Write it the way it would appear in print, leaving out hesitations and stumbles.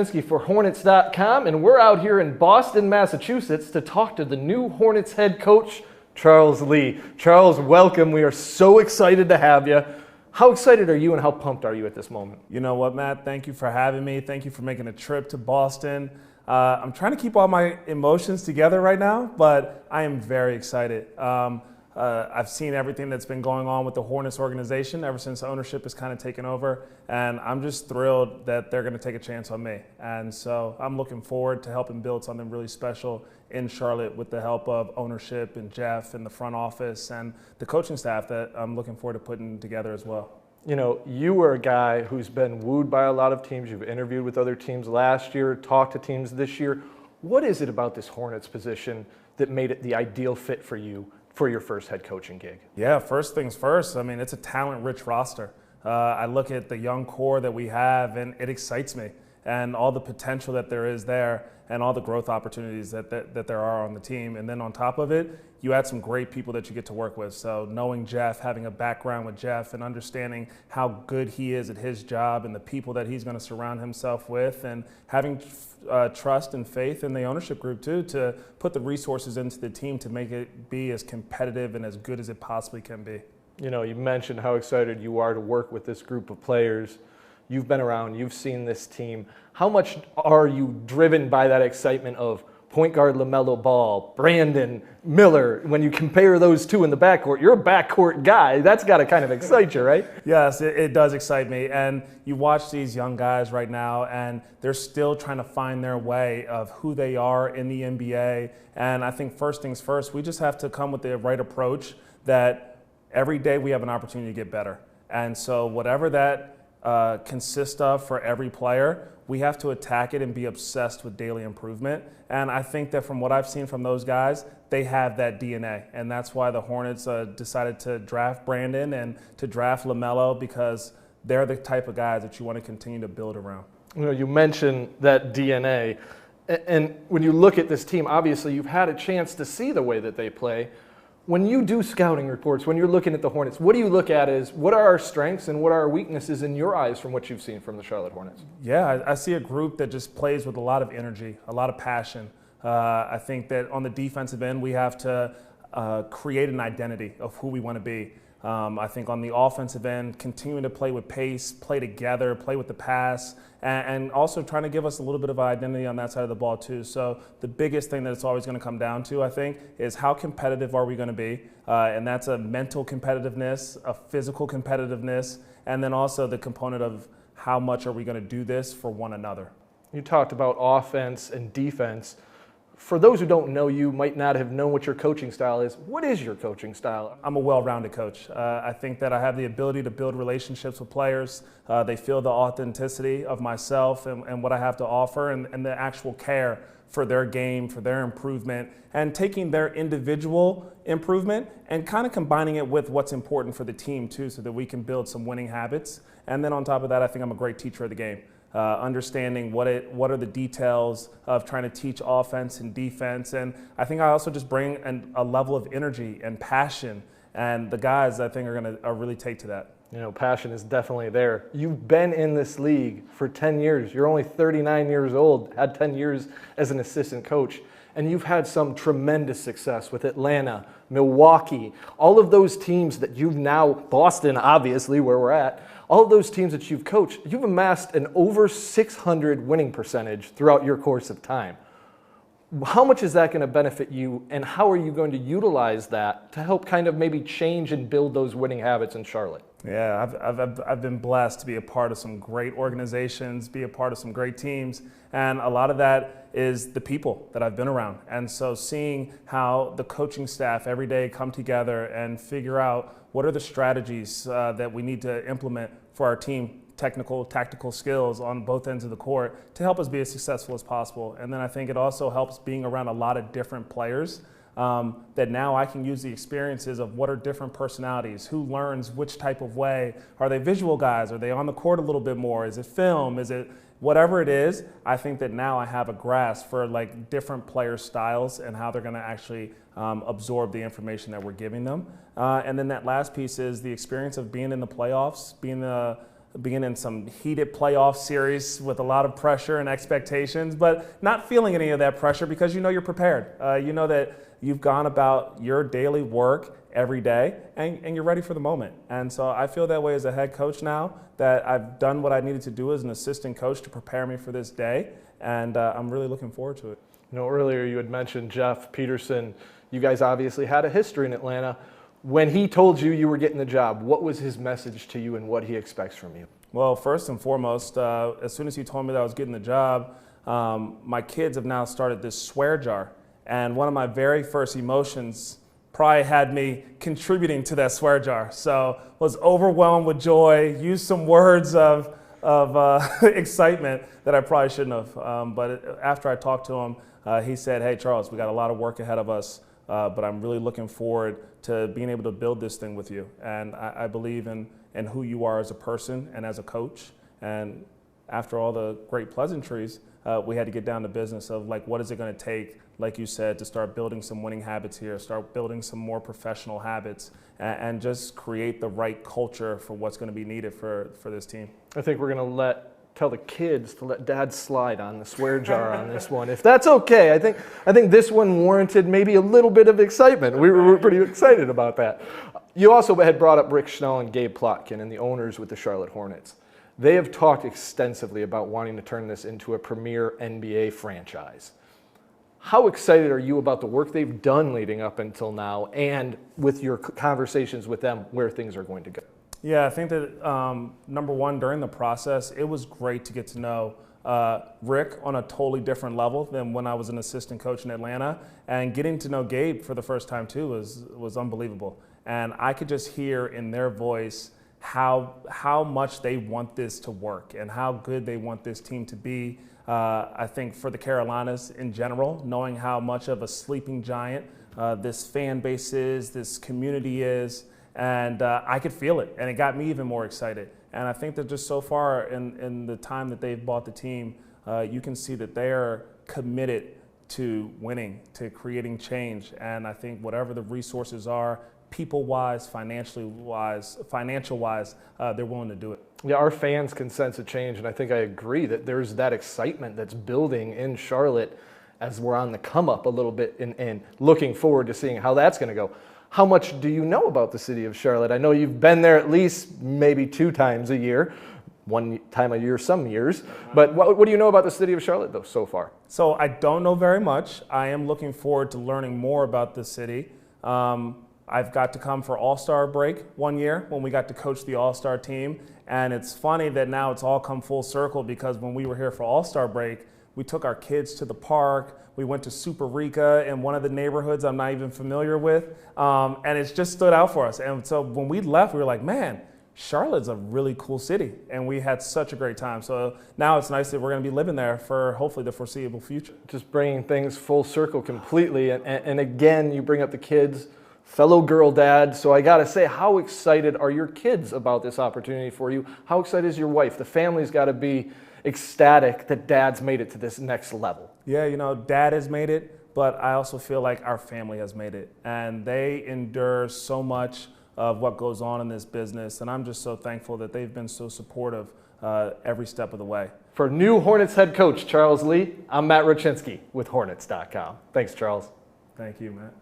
For Hornets.com, and we're out here in Boston, Massachusetts to talk to the new Hornets head coach, Charles Lee. Charles, welcome. We are so excited to have you. How excited are you and how pumped are you at this moment? You know what, Matt? Thank you for having me. Thank you for making a trip to Boston. I'm trying to keep all my emotions together right now, but I am very excited. I've seen everything that's been going on with the Hornets organization ever since ownership has kind of taken over, and I'm just thrilled that they're going to take a chance on me. And so I'm looking forward to helping build something really special in Charlotte with the help of ownership and Jeff and the front office and the coaching staff that I'm looking forward to putting together as well. You know, you were a guy who's been wooed by a lot of teams. You've interviewed with other teams last year, talked to teams this year. What is it about this Hornets position that made it the ideal fit for you for your first head coaching gig? Yeah, first things first. I mean, it's a talent-rich roster. I look at the young core that we have, and it excites me, and all the potential that there is there, and all the growth opportunities that there are on the team. And then on top of it, you add some great people that you get to work with. So knowing Jeff, having a background with Jeff, and understanding how good he is at his job and the people that he's going to surround himself with, and having trust and faith in the ownership group too, to put the resources into the team to make it be as competitive and as good as it possibly can be. You know, you mentioned how excited you are to work with this group of players. You've been around, you've seen this team. How much are you driven by that excitement of point guard LaMelo Ball, Brandon, Miller? When you compare those two in the backcourt, you're a backcourt guy. That's got to kind of excite you, right? Yes, it does excite me. And you watch these young guys right now, and they're still trying to find their way of who they are in the NBA. And I think first things first, we just have to come with the right approach that every day we have an opportunity to get better. And so whatever that consists of for every player, we have to attack it and be obsessed with daily improvement. And I think that from what I've seen from those guys, they have that DNA. And that's why the Hornets decided to draft Brandon and to draft LaMelo, because they're the type of guys that you want to continue to build around. You know, you mentioned that DNA. And when you look at this team, obviously you've had a chance to see the way that they play. When you do scouting reports, when you're looking at the Hornets, what do you look at as what are our strengths and what are our weaknesses in your eyes from what you've seen from the Charlotte Hornets? Yeah, I see a group that just plays with a lot of energy, a lot of passion. I think that on the defensive end, we have to create an identity of who we want to be. I think on the offensive end, continuing to play with pace, play together, play with the pass, and also trying to give us a little bit of identity on that side of the ball too. So the biggest thing that it's always going to come down to, I think, is how competitive are we going to be? And that's a mental competitiveness, a physical competitiveness, and then also the component of how much are we going to do this for one another. You talked about offense and defense. For those who don't know you, might not have known what your coaching style is. What is your coaching style? I'm a well-rounded coach. I think that I have the ability to build relationships with players. They feel the authenticity of myself and what I have to offer, and the actual care for their game, for their improvement, and taking their individual improvement and kind of combining it with what's important for the team too, so that we can build some winning habits. And then on top of that, I think I'm a great teacher of the game. Understanding what are the details of trying to teach offense and defense. And I think I also just bring a level of energy and passion, and the guys I think are going to really take to that. You know, passion is definitely there. You've been in this league for 10 years. You're only 39 years old, had 10 years as an assistant coach, and you've had some tremendous success with Atlanta, Milwaukee, all of those teams that you've now, Boston obviously where we're at, all of those teams that you've coached, you've amassed an over 600 winning percentage throughout your course of time. How much is that going to benefit you, and how are you going to utilize that to help kind of maybe change and build those winning habits in Charlotte? Yeah, I've been blessed to be a part of some great organizations, be a part of some great teams, and a lot of that is the people that I've been around. And so seeing how the coaching staff every day come together and figure out what are the strategies that we need to implement for our team, technical, tactical skills on both ends of the court to help us be as successful as possible. And then I think it also helps being around a lot of different players, that now I can use the experiences of what are different personalities, who learns which type of way. Are they visual guys? Are they on the court a little bit more? Is it film? Is it whatever it is? I think that now I have a grasp for like different player styles and how they're going to actually absorb the information that we're giving them. And then that last piece is the experience of being in the playoffs, being being in some heated playoff series with a lot of pressure and expectations, but not feeling any of that pressure because you know you're prepared. You know that you've gone about your daily work every day and you're ready for the moment. And so I feel that way as a head coach now, that I've done what I needed to do as an assistant coach to prepare me for this day, and I'm really looking forward to it. You know, earlier you had mentioned Jeff Peterson. You guys obviously had a history in Atlanta. When he told you you were getting the job, what was his message to you and what he expects from you? Well, first and foremost, as soon as he told me that I was getting the job, my kids have now started this swear jar. And one of my very first emotions probably had me contributing to that swear jar. So was overwhelmed with joy, used some words of excitement that I probably shouldn't have. But after I talked to him, he said, "Hey, Charles, we got a lot of work ahead of us. But I'm really looking forward to being able to build this thing with you. And I believe in who you are as a person and as a coach. And after all the great pleasantries, we had to get down to business of like, what is it going to take, like you said, to start building some winning habits here, start building some more professional habits, and just create the right culture for what's going to be needed for this team." I think we're going to tell the kids to let Dad slide on the swear jar on this one, if that's okay. I think this one warranted maybe a little bit of excitement. We were pretty excited about that. You also had brought up Rick Schnell and Gabe Plotkin and the owners with the Charlotte Hornets. They have talked extensively about wanting to turn this into a premier NBA franchise. How excited are you about the work they've done leading up until now, and with your conversations with them, where things are going to go? Yeah, I think that number one, during the process, it was great to get to know Rick on a totally different level than when I was an assistant coach in Atlanta, and getting to know Gabe for the first time too was unbelievable. And I could just hear in their voice how much they want this to work and how good they want this team to be. I think for the Carolinas in general, knowing how much of a sleeping giant this fan base is, this community is, and I could feel it, and it got me even more excited. And I think that just so far in the time that they've bought the team, you can see that they are committed to winning, to creating change. And I think whatever the resources are, people-wise, financial-wise, they're willing to do it. Yeah, our fans can sense a change, and I think I agree that there's that excitement that's building in Charlotte as we're on the come up a little bit and looking forward to seeing how that's going to go. How much do you know about the city of Charlotte? I know you've been there at least maybe 2 times a year, 1 time a year some years, but what do you know about the city of Charlotte though so far? So I don't know very much. I am looking forward to learning more about the city. I've got to come for All-Star break 1 year when we got to coach the All-Star team, and it's funny that now it's all come full circle, because when we were here for All-Star break, we took our kids to the park. We went to Super Rica in one of the neighborhoods I'm not even familiar with, and it's just stood out for us. And so when we left, we were like, man, Charlotte's a really cool city, and we had such a great time. So now it's nice that we're going to be living there for hopefully the foreseeable future. Just bringing things full circle completely, and again, you bring up the kids, fellow girl dad, so I got to say, how excited are your kids about this opportunity for you? How excited is your wife? The family's got to be ecstatic that Dad's made it to this next level. Yeah, you know, Dad has made it, but I also feel like our family has made it, and they endure so much of what goes on in this business, and I'm just so thankful that they've been so supportive every step of the way. For new Hornets head coach Charles Lee, I'm Matt Rochinski with Hornets.com. Thanks, Charles. Thank you, Matt.